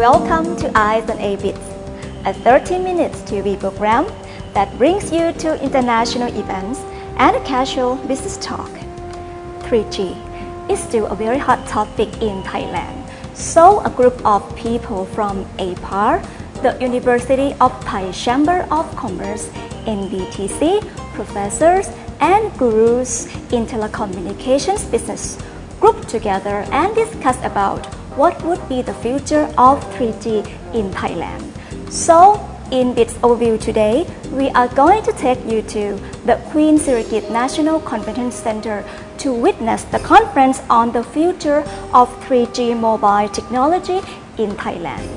Welcome to On A Biz, a 30 minutes TV program that brings you to international events and casual business talk. 3G is still a very hot topic in Thailand. So a group of people from APAR, the University of Thai Chamber of Commerce, NBTC, professors and gurus in telecommunications business grouped together and discussed about what would be the future of 3G in Thailand. So, in Biz Overview today, we are going to take you to the Queen Sirikit National Convention Center to witness the conference on the future of 3G mobile technology in Thailand.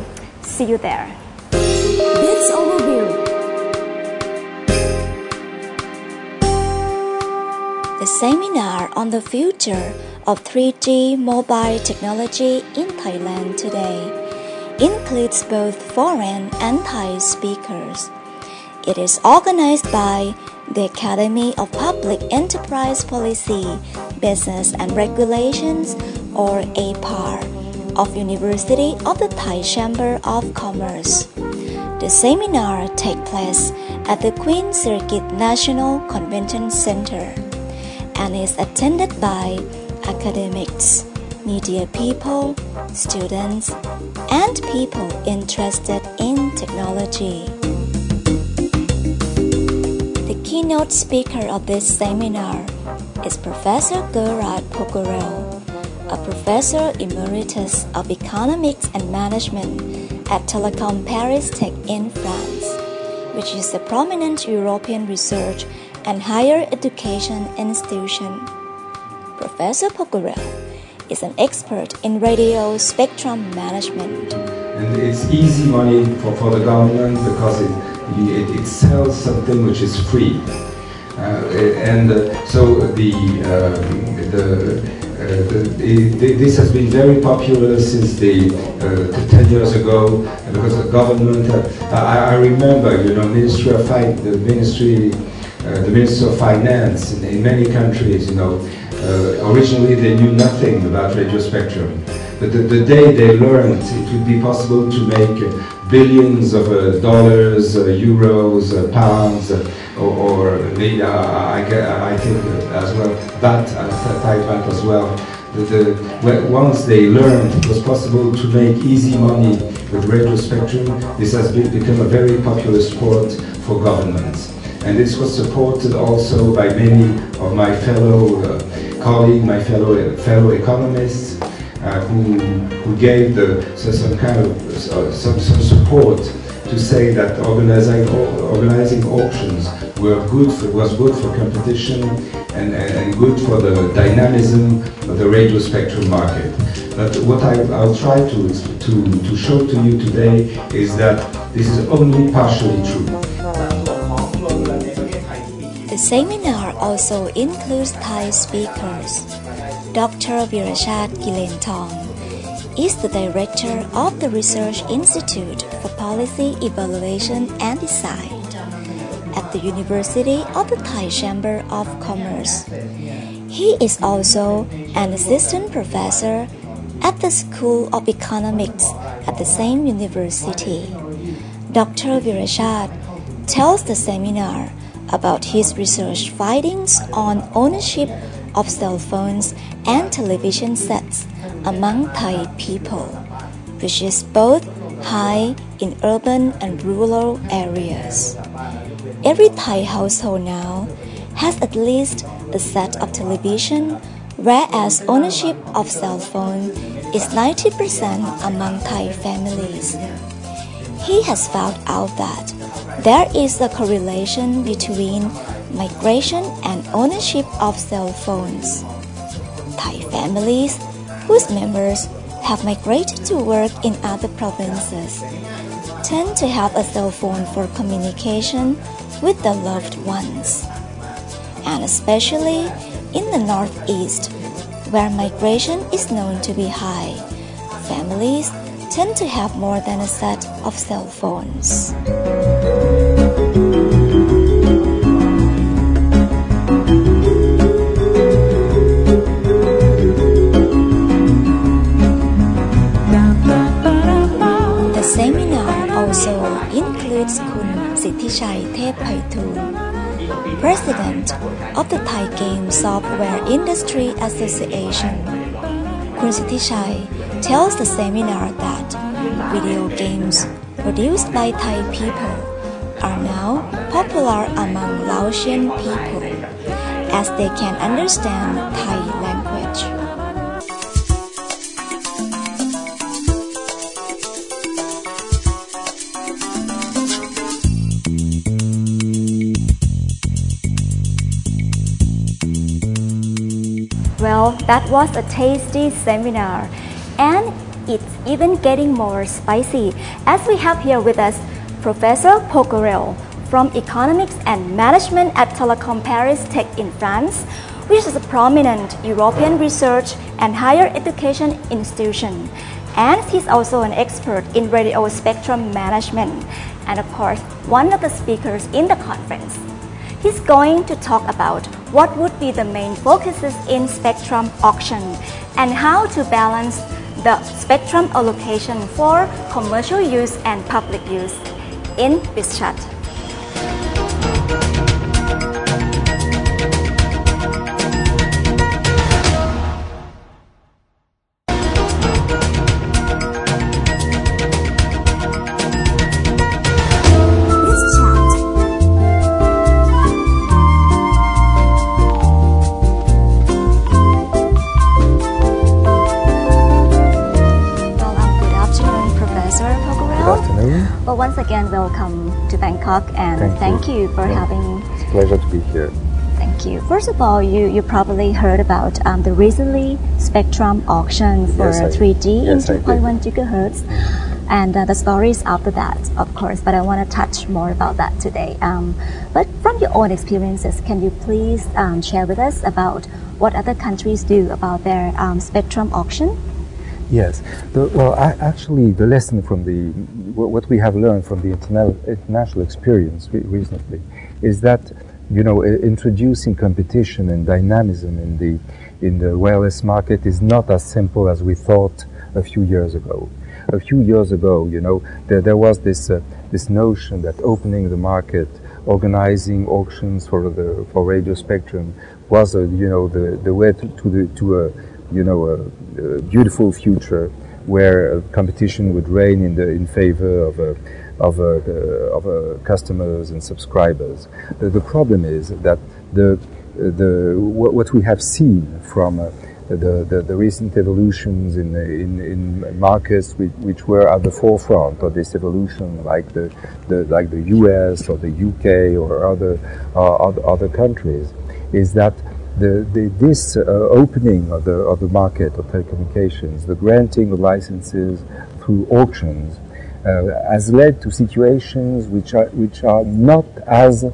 See you there. Biz Overview. The seminar on the future of 3G mobile technology in Thailand today includes both foreign and Thai speakers. It is organized by the Academy of Public Enterprise Policy, Business and Regulations, or APAR, of University of the Thai Chamber of Commerce. The seminar takes place at the Queen Sirikit National Convention Center and is attended by academics, media people, students, and people interested in technology. The keynote speaker of this seminar is Professor Gerard Pocorel, a professor emeritus of economics and management at Telecom Paris Tech in France, which is a prominent European research and higher education institution. Professor Pocorel is an expert in radio spectrum management. And it's easy money for the government because it sells something which is free. This has been very popular since 10 years ago because the government, I remember, Minister of Finance in many countries, originally they knew nothing about radio spectrum. But the day they learned it would be possible to make billions of dollars, euros, pounds, or maybe I think as well, Thai baht as well. Once they learned it was possible to make easy money with radio spectrum, this has become a very popular sport for governments. And this was supported also by many of my fellow colleagues, my fellow economists, who gave some support to say that organizing auctions was good for competition and good for the dynamism of the radio spectrum market. But what I'll try to show to you today is that this is only partially true. The seminar also includes Thai speakers. Dr. Virachat Gilentong is the director of the Research Institute for Policy Evaluation and Design at the University of the Thai Chamber of Commerce. He is also an assistant professor at the School of Economics at the same university. Dr. Virachat tells the seminar about his research findings on ownership of cell phones and television sets among Thai people, which is both high in urban and rural areas. Every Thai household now has at least a set of television, whereas ownership of cell phone is 90% among Thai families. He has found out that there is a correlation between migration and ownership of cell phones. Thai families whose members have migrated to work in other provinces tend to have a cell phone for communication with their loved ones. And especially in the Northeast, where migration is known to be high, families tend to have more than a set of cell phones. Chaย Thep Phaitul, President of the Thai Game Software Industry Association. Kun Sithichai tells the seminar that video games produced by Thai people are now popular among Laotian people as they can understand Thai language. Well, that was a tasty seminar, and it's even getting more spicy as we have here with us Professor Pocorel from Economics and Management at Telecom Paris Tech in France, which is a prominent European research and higher education institution. And he's also an expert in radio spectrum management, and of course, one of the speakers in the conference. He's going to talk about what would be the main focuses in spectrum auction and how to balance the spectrum allocation for commercial use and public use in BizChat. Well, once again, welcome to Bangkok, and thank you for having. It's a pleasure to be here. Thank you. First of all, you probably heard about the recently spectrum auction for 3G in 2.1 gigahertz, and the stories after that, of course. But I want to touch more about that today. But from your own experiences, can you please share with us about what other countries do about their spectrum auction? Yes. Actually, the lesson from what we have learned from the international experience recently is that, introducing competition and dynamism in the wireless market is not as simple as we thought a few years ago. A few years ago, there was this notion that opening the market, organizing auctions for radio spectrum was the way to a beautiful future where competition would reign in favor of customers and subscribers. The problem is that what we have seen from the recent evolutions in markets which were at the forefront of this evolution, like the US or the UK or other countries, is that this opening of the market of telecommunications, the granting of licenses through auctions, has led to situations which are not as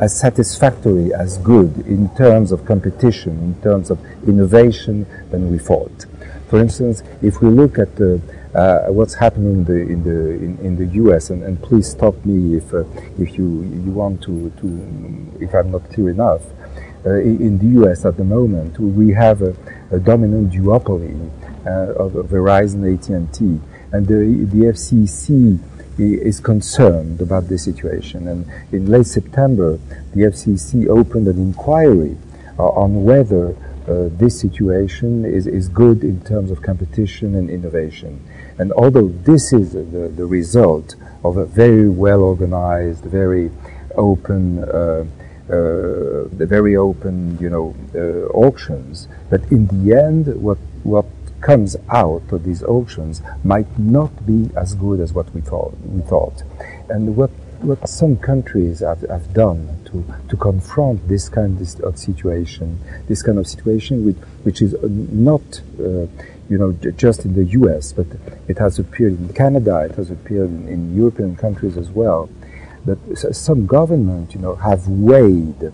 satisfactory, as good in terms of competition, in terms of innovation than we thought. For instance, if we look at what's happening in the US, and please stop me if you want to if I'm not clear enough. In the US at the moment, we have a dominant duopoly of Verizon, AT&T, and the FCC is concerned about this situation. And in late September, the FCC opened an inquiry on whether this situation is good in terms of competition and innovation. And although this is the result of a very well organized, very open auctions, but in the end, what comes out of these auctions might not be as good as what we thought. And what some countries have done to confront this kind of situation which is not just in the US, but it has appeared in Canada, it has appeared in European countries as well. That some governments, have weighed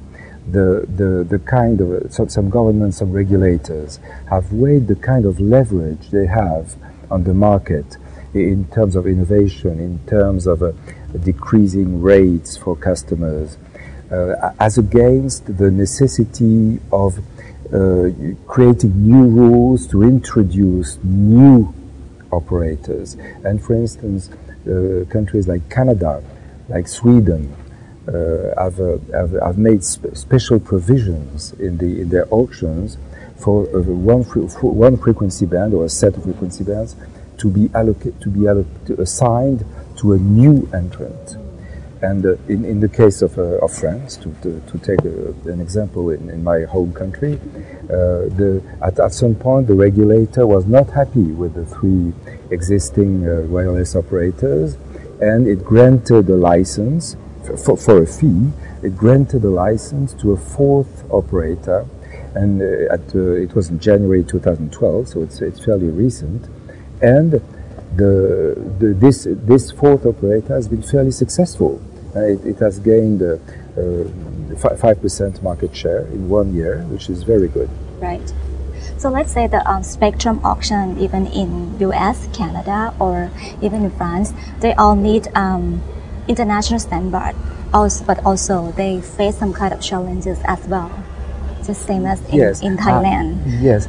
the kind of some governments, some regulators have weighed the kind of leverage they have on the market in terms of innovation, in terms of decreasing rates for customers, as against the necessity of creating new rules to introduce new operators. And for instance, countries like Canada like Sweden, have made special provisions in their auctions for one frequency band or a set of frequency bands to be assigned to a new entrant. And in the case of France, to take an example in my home country, at some point the regulator was not happy with the 3 existing wireless operators, and it granted a license for a fee. It granted a license to a 4th operator, and it was in January 2012, so it's fairly recent. And this 4th operator has been fairly successful. It has gained 5% market share in 1 year, which is very good. Right. So let's say the spectrum auction, even in US, Canada, or even in France, they all need international standard. But also they face some kind of challenges as well, just same as in Thailand. Yes.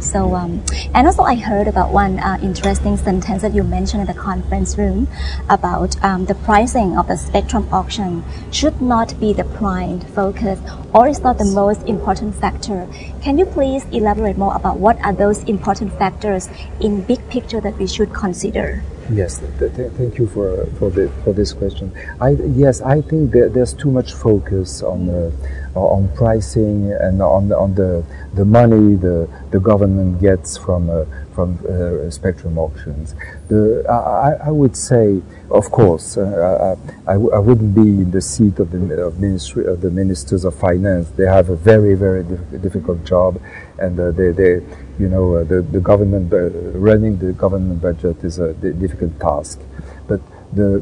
So, and also I heard about one interesting sentence that you mentioned in the conference room about the pricing of the spectrum auction should not be the prime focus, or is not the most important factor. Can you please elaborate more about what are those important factors in big picture that we should consider? Yes, thank you for this question. Yes, I think there's too much focus on pricing and on the money the government gets from spectrum auctions. I would say, of course, I wouldn't be in the seat of the ministers of finance. They have a very difficult job, and the government running the government budget is a difficult task. But the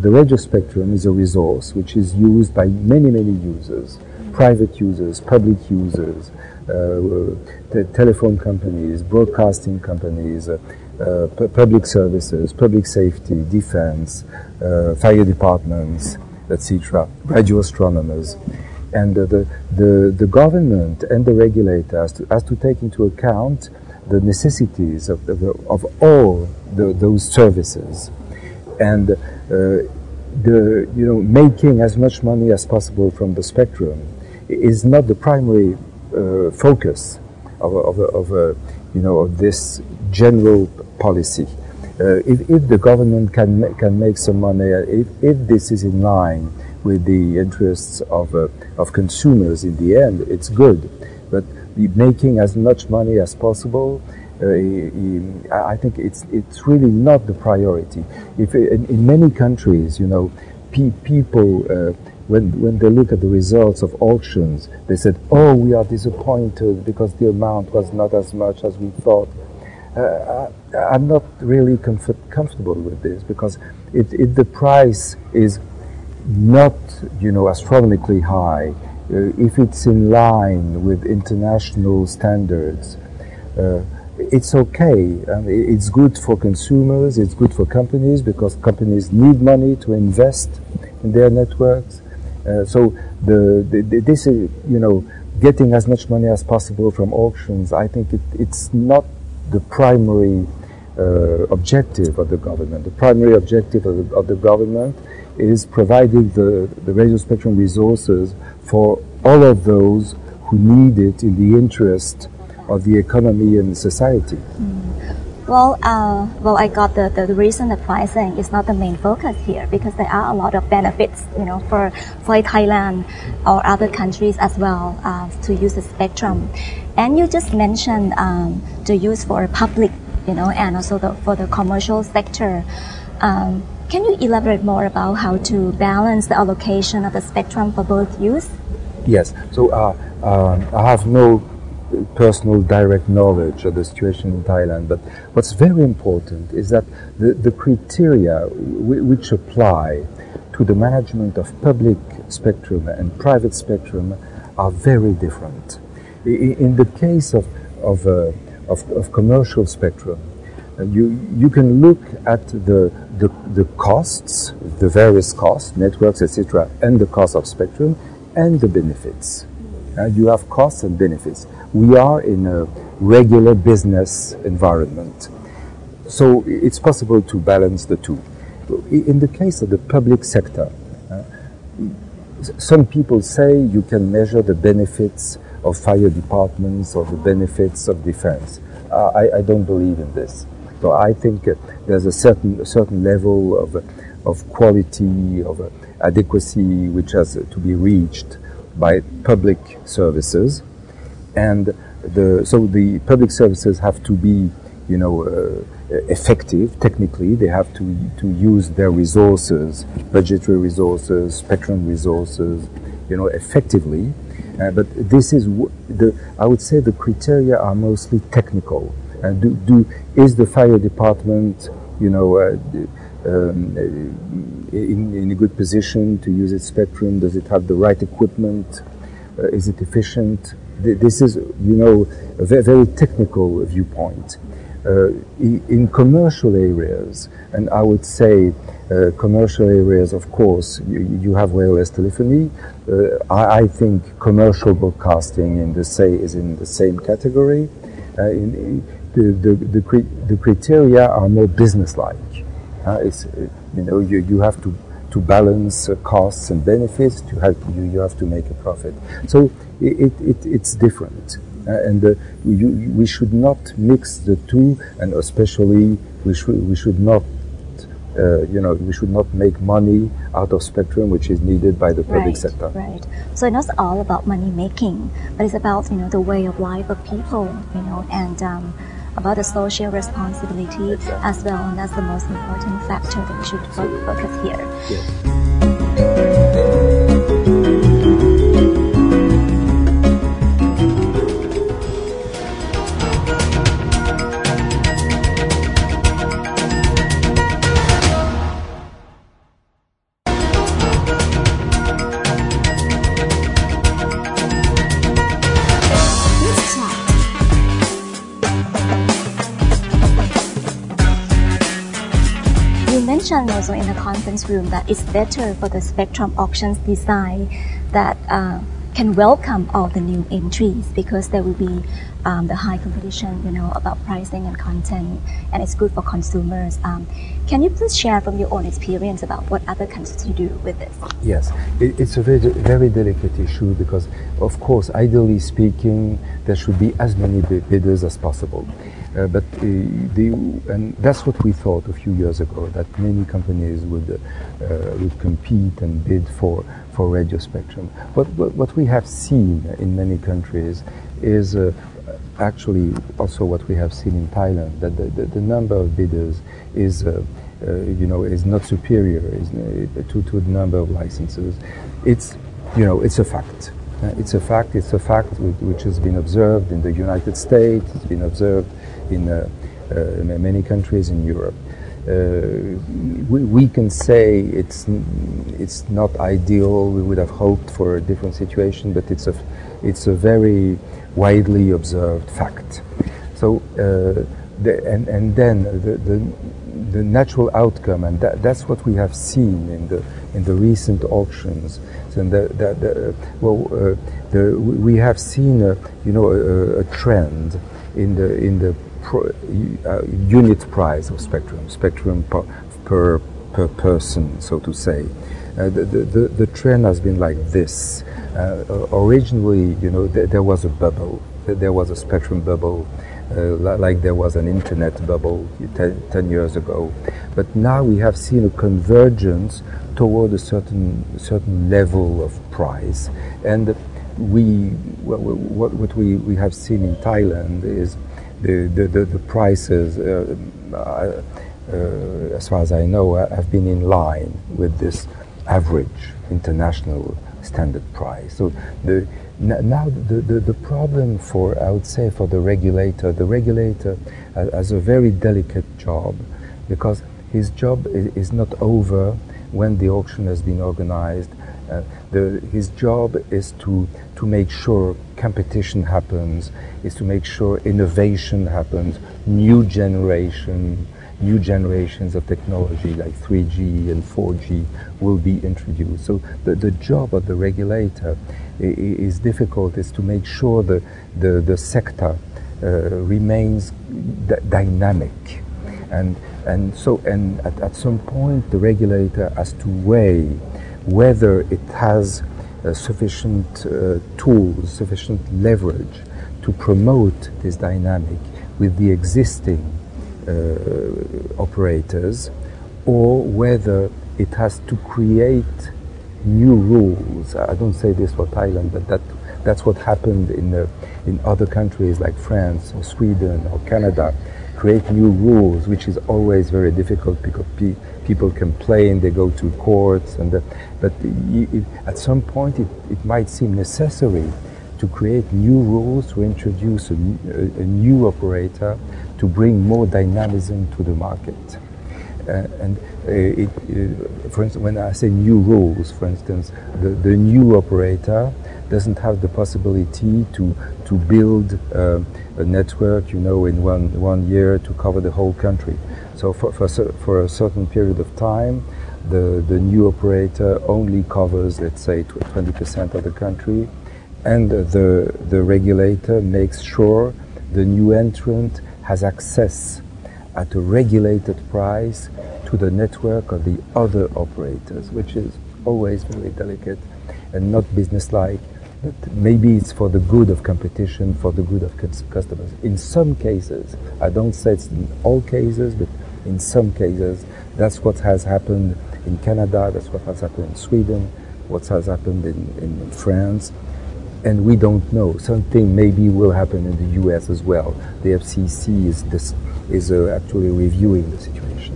radio spectrum is a resource which is used by many users, private users, public users, the telephone companies, broadcasting companies, public services, public safety, defense, fire departments, etc., radio astronomers. And the government and the regulator has to take into account the necessities of all those services, and making as much money as possible from the spectrum is not the primary focus of this general policy. If the government can make some money, if this is in line with the interests of consumers in the end, it's good. But making as much money as possible, I think it's really not the priority. If in many countries, people when they look at the results of auctions, they said, "Oh, we are disappointed because the amount was not as much as we thought." I'm not really comfortable with this, because if the price is not, astronomically high, if it's in line with international standards, it's okay. It's good for consumers, it's good for companies, because companies need money to invest in their networks. So this is, getting as much money as possible from auctions, I think it's not the primary objective of the government. The primary objective of the government is providing the radio spectrum resources for all of those who need it in the interest of the economy and society. Well, I got the reason that pricing is not the main focus here, because there are a lot of benefits, for Thailand or other countries as well to use the spectrum. And you just mentioned the use for public, and also for the commercial sector. Can you elaborate more about how to balance the allocation of the spectrum for both use? Yes. So I have no personal direct knowledge of the situation in Thailand, but what's very important is that the criteria which apply to the management of public spectrum and private spectrum are very different. In the case of commercial spectrum, you can look at the costs, the various costs, networks, etc., and the cost of spectrum, and the benefits. You have costs and benefits. We are in a regular business environment, so it's possible to balance the two. in the case of the public sector, some people say you can measure the benefits of fire departments or the benefits of defense. I don't believe in this. So I think there's a certain level of quality, of adequacy, which has to be reached by public services, and so the public services have to be, effective technically. They have to use their resources, budgetary resources, spectrum resources, effectively. But this is I would say the criteria are mostly technical. Is the fire department, in a good position to use its spectrum? Does it have the right equipment? Is it efficient? This is, a very technical viewpoint. In commercial areas, and I would say commercial areas, of course, you have wireless telephony. I think commercial broadcasting is in the same category. The criteria are more businesslike. You have to balance costs and benefits. You have to make a profit. So it's different, and we should not mix the two, and especially we should not. We should not make money out of spectrum which is needed by the public sector. Right. So it's not all about money making, but it's about the way of life of people, and about the social responsibility as well, and that's the most important factor that we should focus here. Yes. Mentioned also in the conference room that it's better for the spectrum auctions design that can welcome all the new entries, because there will be the high competition, about pricing and content, and it's good for consumers. Can you please share from your own experience about what other countries you do with this? Yes, it's a very, very delicate issue because, of course, ideally speaking, there should be as many bidders as possible. And that's what we thought a few years ago, that many companies would compete and bid for radio spectrum. What we have seen in many countries is actually also what we have seen in Thailand, that the number of bidders is not superior to the number of licenses. It's a fact. It's a fact which has been observed in the United States. It's been observed in many countries in Europe. We can say it's not ideal. We would have hoped for a different situation, but it's a very widely observed fact. So then the natural outcome, and that's what we have seen in the recent auctions. So we have seen a trend in the unit price of spectrum per person, so to say. The trend has been like this. Originally, there was a bubble. There was a spectrum bubble, like there was an internet bubble 10 years ago. But now we have seen a convergence toward a certain level of price. And what we have seen in Thailand is the prices, as far as I know, have been in line with this average international standard price. So now the problem I would say for the regulator has a very delicate job, because his job is not over when the auction has been organized. His job is to make sure competition happens, is to make sure innovation happens, new generations of technology like 3G and 4G will be introduced. So the job of the regulator is difficult, is to make sure the sector remains dynamic. And And at some point, the regulator has to weigh whether it has sufficient tools, sufficient leverage to promote this dynamic with the existing operators, or whether it has to create new rules. I don't say this for Thailand, but that's what happened in other countries like France or Sweden or Canada. Create new rules, which is always very difficult because people complain, they go to courts, but at some point it might seem necessary to create new rules, to introduce a new operator, to bring more dynamism to the market. For instance, when I say new rules, for instance, the new operator doesn't have the possibility to build a network, in one year to cover the whole country. So for a certain period of time, the new operator only covers, let's say, 20% of the country, and the regulator makes sure the new entrant has access at a regulated price to the network of the other operators, which is always very delicate and not businesslike. But maybe it's for the good of competition, for the good of customers. In some cases, I don't say it's in all cases, but in some cases, that's what has happened in Canada, that's what has happened in Sweden, what has happened in France. And we don't know. Something maybe will happen in the US as well. The FCC is actually reviewing the situation.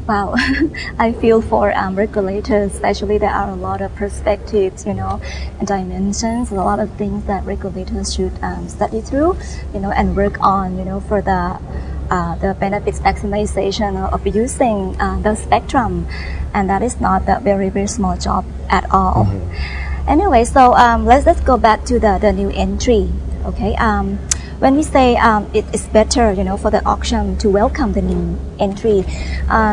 Wow, I feel for regulators, especially there are a lot of perspectives, dimensions, a lot of things that regulators should study through, and work on, for the benefits maximization of using the spectrum, and that is not a very, very small job at all. Mm-hmm. Anyway, so let's go back to the new entry. Okay, when we say it is better, for the auction to welcome the new entry,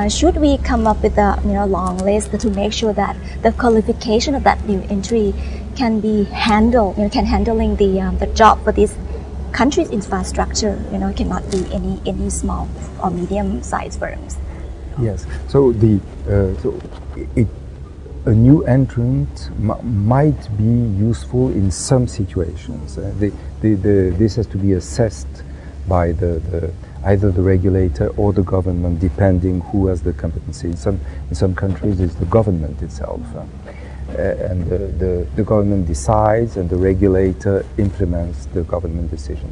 should we come up with a long list to make sure that the qualification of that new entry can be handled, handling the job for this country's infrastructure, cannot be any small or medium-sized firms. Yes. So a new entrant might be useful in some situations. This has to be assessed by either the regulator or the government, depending who has the competency. In some countries, it's the government itself, and the government decides, and the regulator implements the government decision.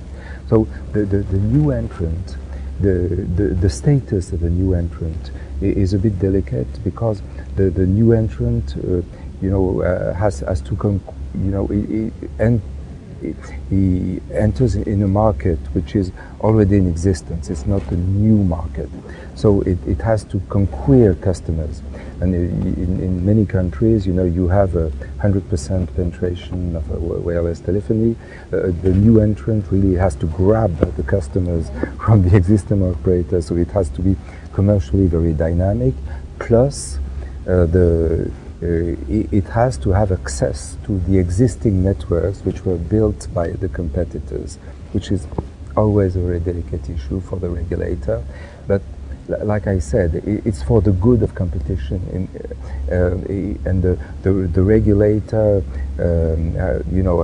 So the new entrant, the status of the new entrant is a bit delicate, because the new entrant, has to come, he enters in a market which is already in existence. It's not a new market, so it has to conquer customers. And in many countries, you have 100% penetration of wireless telephony. The new entrant really has to grab the customers from the existing operator, so it has to be commercially very dynamic. Plus, it has to have access to the existing networks which were built by the competitors, which is always a very delicate issue for the regulator. But like I said, it's for the good of competition, and the regulator,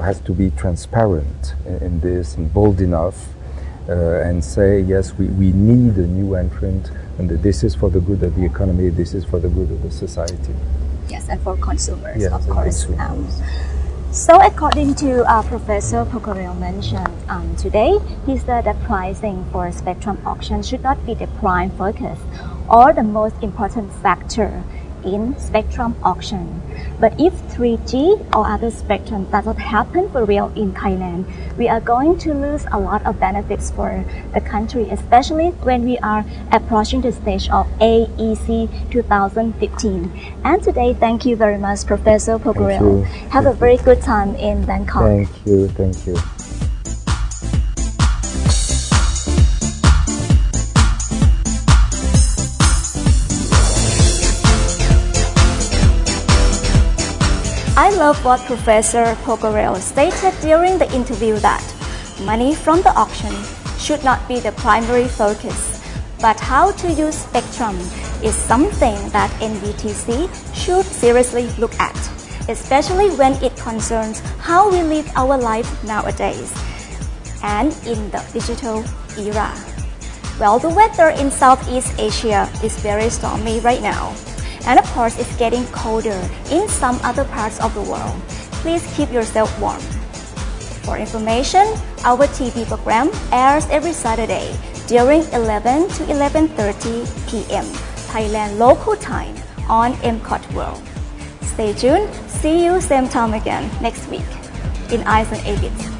has to be transparent in this and bold enough, and say, yes, we need a new entrant, and this is for the good of the economy, this is for the good of the society. Yes, and for consumers, yes, of course. So according to Professor Pokharel mentioned today, he said that pricing for spectrum auction should not be the prime focus or the most important factor in spectrum auction. But if 3G or other spectrum does not happen for real in Thailand, we are going to lose a lot of benefits for the country, especially when we are approaching the stage of AEC 2015. And today, thank you very much, Professor Pokharel. Have a very good time in Bangkok. Thank you, thank you. I love what Professor Pokharel stated during the interview, that money from the auction should not be the primary focus, But how to use spectrum is something that NBTC should seriously look at, especially when it concerns how we live our life nowadays and in the digital era. Well, the weather in Southeast Asia is very stormy right now. And of course, it's getting colder in some other parts of the world. Please keep yourself warm. For information, our TV program airs every Saturday during 11 to 11:30 p.m. Thailand local time on MCOT World. Stay tuned. See you same time again next week in On A Biz.